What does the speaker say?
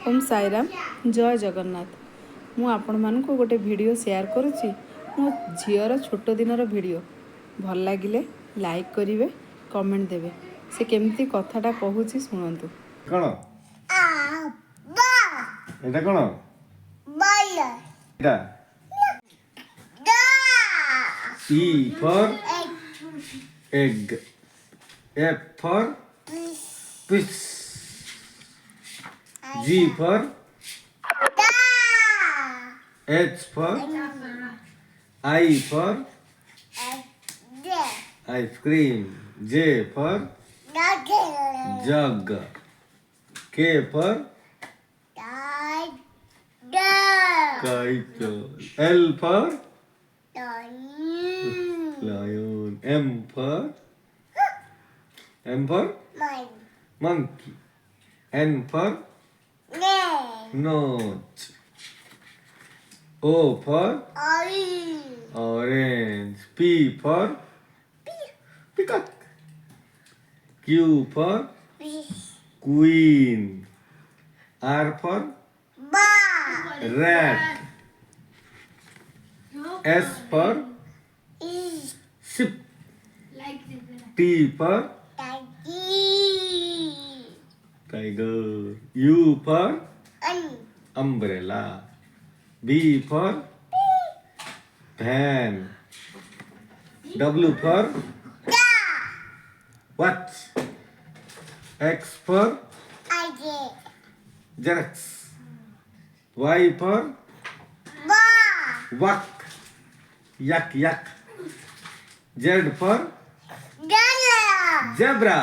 ओम साईराम जय जगन्नाथ। मु आपण मानकु गोटे वीडियो शेयर करुच्ची मो झीर छोट दिनर वीडियो भल लगिले लाइक करिवे कमेंट देवे से केमती कथाटा कहूची शुणु। कौन এটা কোন এটা E for egg, F for fish, G for H for I for ice cream, J for jug, K for kite, L for lion, M for monkey, N for nose, O for orange, P for peacock, Q for queen, R for rat, S for ship, T for tiger, U for umbrella, B for van, W for watch, X for Xerox, Y for walk, yak yak, Z for zebra.